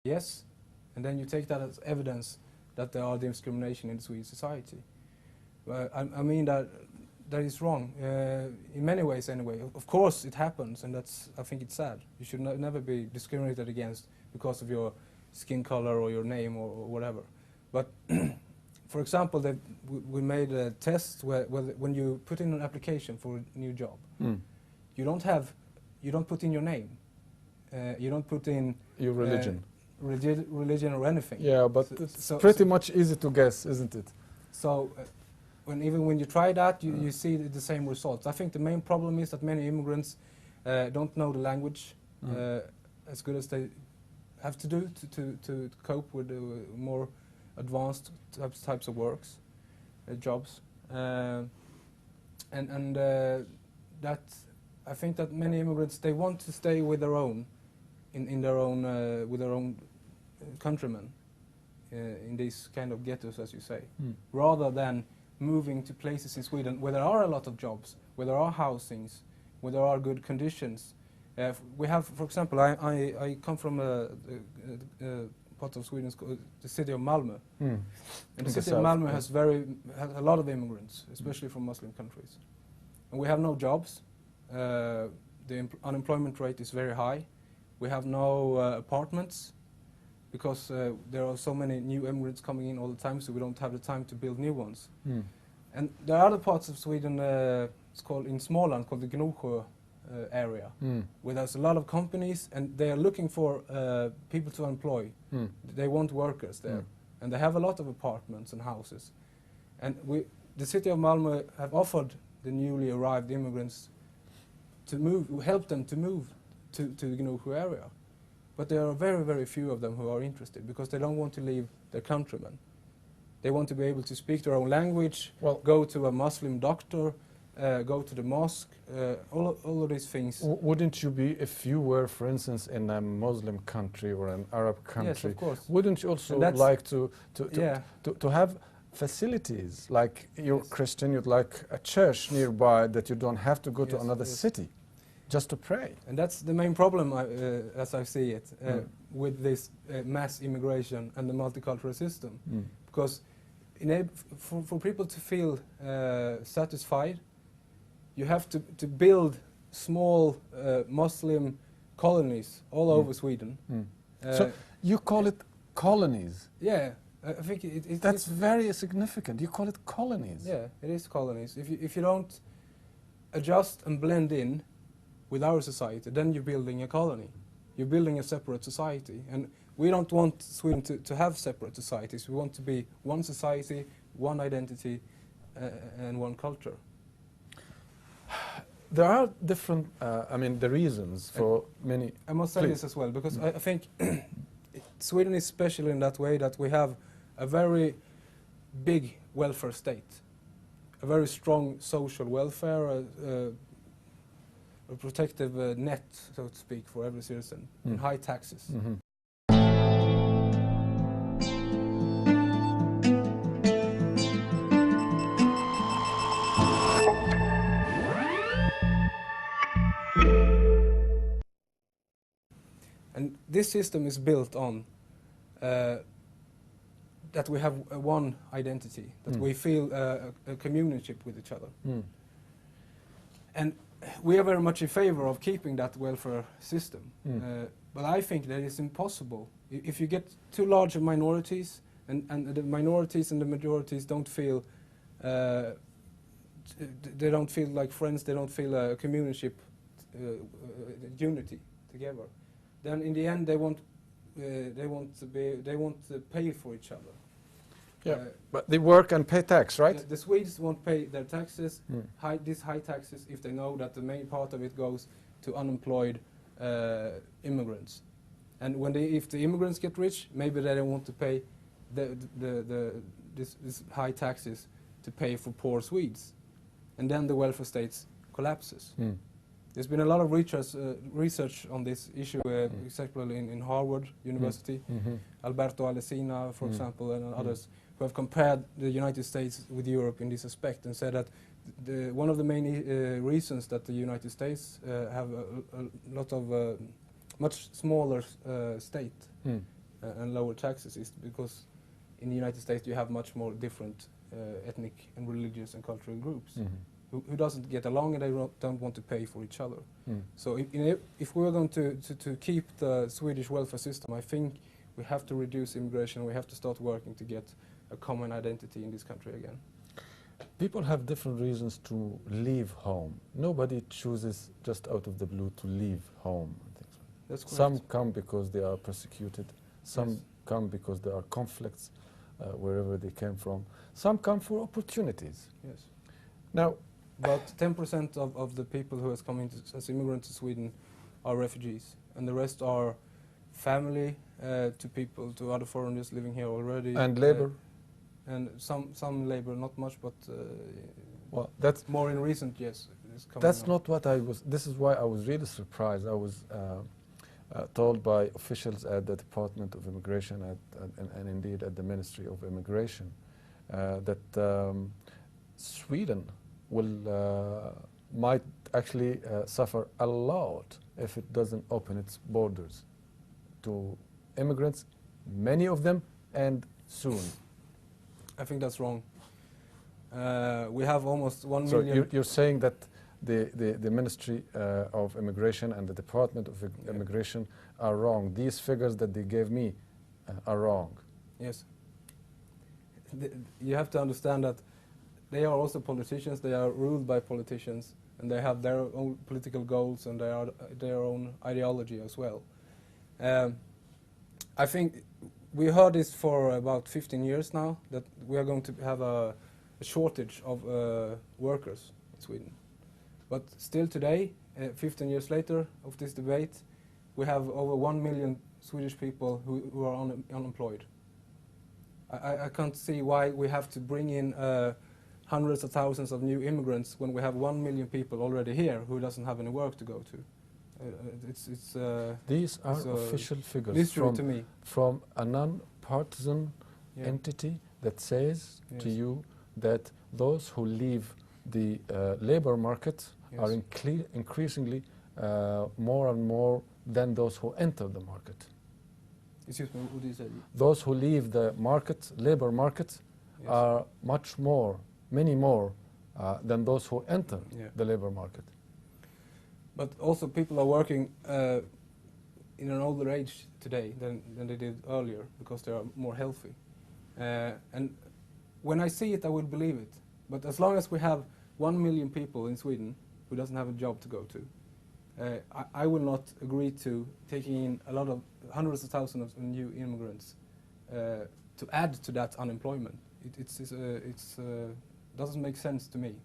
yes, and then you take that as evidence that there are discrimination in the Swedish society. I mean that is wrong in many ways anyway. Of course it happens, and I think it's sad. You should never be discriminated against because of your skin color or your name or whatever. But for example, we made a test where when you put in an application for a new job, you don't put in your name, you don't put in your religion. Religion or anything. Yeah, but it's pretty much easy to guess, isn't it? So even when you try that, you see the same results. I think the main problem is that many immigrants don't know the language as good as they have to do to cope with the more advanced types of works, jobs, and that I think that many immigrants, they want to stay with their own, in their own with their own countrymen in these kind of ghettos, as you say, rather than moving to places in Sweden where there are a lot of jobs, where there are housings, where there are good conditions. We have, for example, I come from a part of Sweden, the city of Malmö, and the city of Malmö has a lot of immigrants, especially from Muslim countries, and we have no jobs. The unemployment rate is very high. We have no apartments because there are so many new immigrants coming in all the time, so we don't have the time to build new ones. And there are other parts of Sweden, it's called in Småland, called the Gnosjö area, where there's a lot of companies, and they are looking for people to employ. They want workers there, and they have a lot of apartments and houses. And the city of Malmö have offered the newly arrived immigrants to move, help them to move to the Gnosjö area. But there are very, very few of them who are interested because they don't want to leave their countrymen. They want to be able to speak their own language, go to a Muslim doctor, go to the mosque, all of these things. Wouldn't you be, if you were, for instance, in a Muslim country or an Arab country, yes, of course. Wouldn't you also like to have facilities, like you're Christian, you'd like a church nearby that you don't have to go to another city just to pray? And that's the main problem, as I see it, with this mass immigration and the multicultural system. Because for people to feel satisfied, you have to build small Muslim colonies all over Sweden. So you call it colonies? Yeah, I think that's very significant. You call it colonies? Yeah, it is colonies. If you don't adjust and blend in with our society, then you're building a colony. You're building a separate society. And we don't want Sweden to have separate societies. We want to be one society, one identity, and one culture. There are different, the reasons for many... I must say this as well, because I think Sweden is special in that way that we have a very big welfare state, a very strong social welfare, a protective net, so to speak, for every citizen, and high taxes. And this system is built on that we have one identity, that we feel a community with each other. And we are very much in favor of keeping that welfare system. But I think that it's impossible. If you get too large minorities, and the minorities and the majorities don't feel, they don't feel like friends, they don't feel a community, unity together, then in the end they want to pay for each other. Yeah, but they work and pay tax, right? The Swedes won't pay their taxes, these high taxes, if they know that the main part of it goes to unemployed immigrants. And if the immigrants get rich, maybe they don't want to pay this high taxes to pay for poor Swedes. And then the welfare state collapses. There's been a lot of research on this issue, especially in Harvard University, Alberto Alesina, for example, and others, who have compared the United States with Europe in this aspect and said that one of the main reasons that the United States have a lot of much smaller state and lower taxes is because in the United States you have much more different ethnic and religious and cultural groups who doesn't get along, and they don't want to pay for each other. So if we are going to keep the Swedish welfare system, I think we have to reduce immigration. We have to start working to get a common identity in this country again. People have different reasons to leave home. Nobody chooses just out of the blue to leave home. And things like that. That's correct. Some come because they are persecuted. Some come because there are conflicts wherever they came from. Some come for opportunities. Yes. Now, about 10% of the people who has come as immigrants to Sweden are refugees, and the rest are family to people, to other foreigners living here already. And labor. And some labor, not much, but well, that's more in recent years. That's not what I was. This is why I was really surprised. I was told by officials at the Department of Immigration and indeed at the Ministry of Immigration that Sweden might actually suffer a lot if it doesn't open its borders to immigrants, many of them, and soon. I think that's wrong. We have almost 1 so million. You're saying that the Ministry of Immigration and the Department of Immigration are wrong. These figures that they gave me are wrong. Yes. You have to understand that they are also politicians. They are ruled by politicians, and they have their own political goals and their own ideology as well. I think we heard this for about 15 years now, that we are going to have a shortage of workers in Sweden. But still today, 15 years later of this debate, we have over 1 million Swedish people who are unemployed. I can't see why we have to bring in hundreds of thousands of new immigrants when we have 1 million people already here who doesn't have any work to go to. These are official figures from a non-partisan entity that says to you that those who leave the labor market are increasingly more and more than those who enter the market. Excuse me, what do you say? Those who leave the market, labor market, are much more, many more than those who enter the labor market. But also people are working in an older age today than they did earlier because they are more healthy. And when I see it, I will believe it. But as long as we have 1 million people in Sweden who doesn't have a job to go to, I will not agree to taking in a lot of hundreds of thousands of new immigrants to add to that unemployment. It doesn't make sense to me.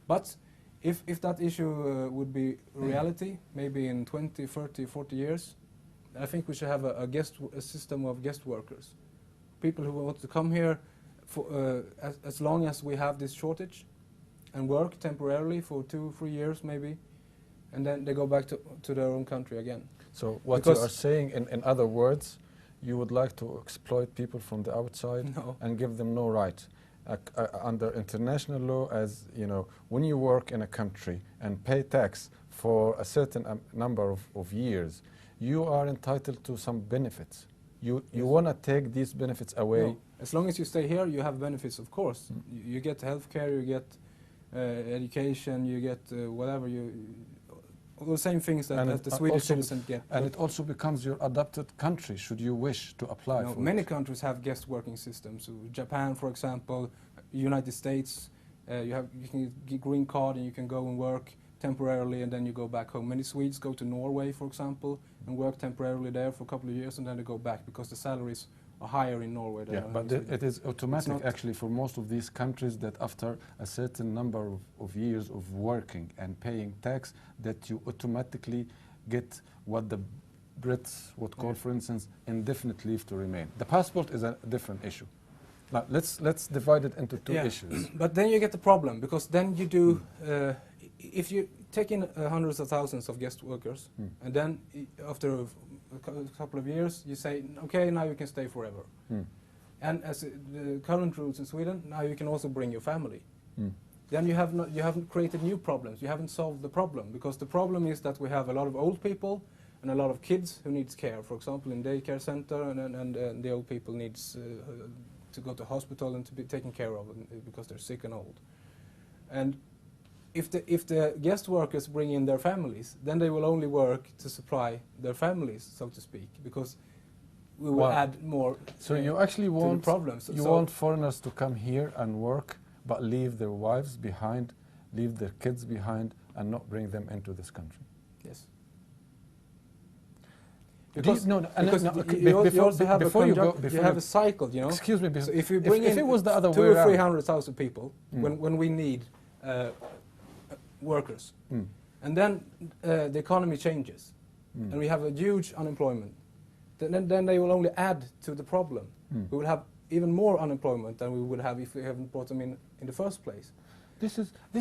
But if that issue would be reality, maybe in 20, 30, 40 years, I think we should have a system of guest workers. People who want to come here for, as long as we have this shortage and work temporarily for 2 or 3 years maybe, and then they go back to their own country again. So what you are saying, in other words, you would like to exploit people from the outside and give them no right. Under international law, as you know, when you work in a country and pay tax for a certain number of years, you are entitled to some benefits. You want to take these benefits away? No. As long as you stay here, you have benefits, of course. You get health care, you get education, you get whatever all the same things that the Swedish citizen get. And it also becomes your adopted country, should you wish to apply for it. Many countries have guest working systems. So Japan, for example, United States, you can get green card and you can go and work temporarily and then you go back home. Many Swedes go to Norway, for example, and work temporarily there for a couple of years and then they go back because the salaries are higher in Norway than in but it is automatic actually for most of these countries that after a certain number of years of working and paying tax that you automatically get what the Brits would call, for instance, indefinite leave to remain. The passport is a different issue. Now let's divide it into two issues. But then you get the problem because then you do, if you take in hundreds of thousands of guest workers and then after a couple of years you say, okay, now you can stay forever. And as the current rules in Sweden, now you can also bring your family. Then you haven't created new problems. You haven't solved the problem because the problem is that we have a lot of old people and a lot of kids who needs care, for example, in daycare center, and the old people needs to go to hospital and to be taken care of because they're sick and old. And if the guest workers bring in their families, then they will only work to supply their families, so to speak, because we will add more. So you actually want problems. You want foreigners to come here and work, but leave their wives behind, leave their kids behind, and not bring them into this country. Yes. Because you also have a cycle, you know. Excuse me. So if you bring in it was the other way 200,000 or around, 300,000 people, when we need workers, and then the economy changes, and we have a huge unemployment, then they will only add to the problem. We will have even more unemployment than we would have if we haven't brought them in the first place. This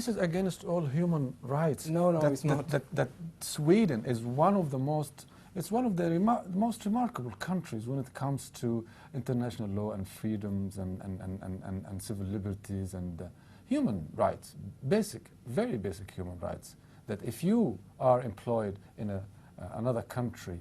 is against all human rights. No, it's not. That Sweden is one of the most. It's one of the most remarkable countries when it comes to international law and freedoms and civil liberties and human rights, very basic human rights. That if you are employed in another country,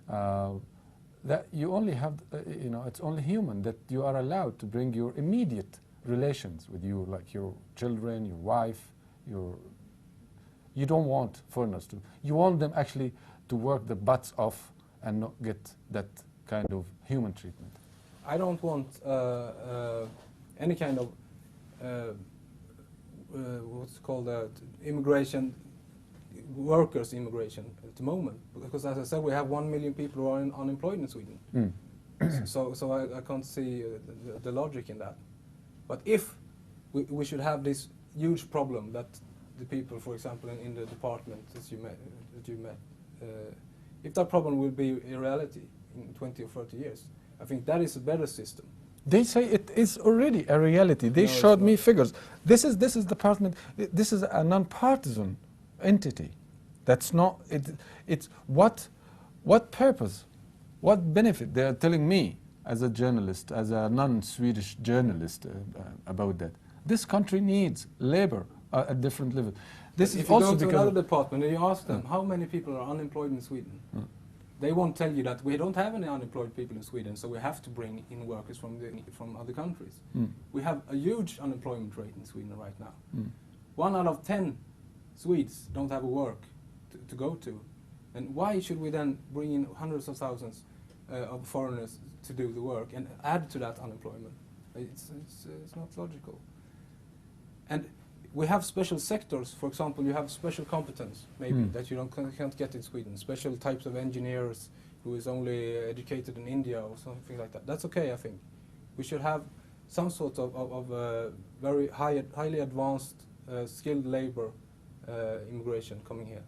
that you only have, it's only human that you are allowed to bring your immediate relations with you, like your children, your wife, you don't want foreigners to. You want them actually to work their butts off and not get that kind of human treatment. I don't want any kind of what's called immigration, workers' immigration at the moment, because as I said, we have 1 million people who are unemployed in Sweden. So I can't see the logic in that. But if we should have this huge problem that the people, for example, in the department that you met, if that problem will be a reality in 20 or 30 years, I think that is a better system. They say it is already a reality. They showed me figures. This is department. This is a non-partisan entity. That's not. It's what purpose, what benefit they are telling me as a journalist, as a non-Swedish journalist about that. This country needs labor at different levels. This if is you also go to because another department and you ask them how many people are unemployed in Sweden, they won't tell you that we don't have any unemployed people in Sweden, so we have to bring in workers from other countries. We have a huge unemployment rate in Sweden right now. 1 out of 10 Swedes don't have a work to go to. And why should we then bring in hundreds of thousands of foreigners to do the work and add to that unemployment? It's not logical. And we have special sectors. For example, you have special competence, maybe, that you can't get in Sweden. Special types of engineers who is only educated in India or something like that. That's okay, I think. We should have some sort of very highly advanced skilled labor immigration coming here.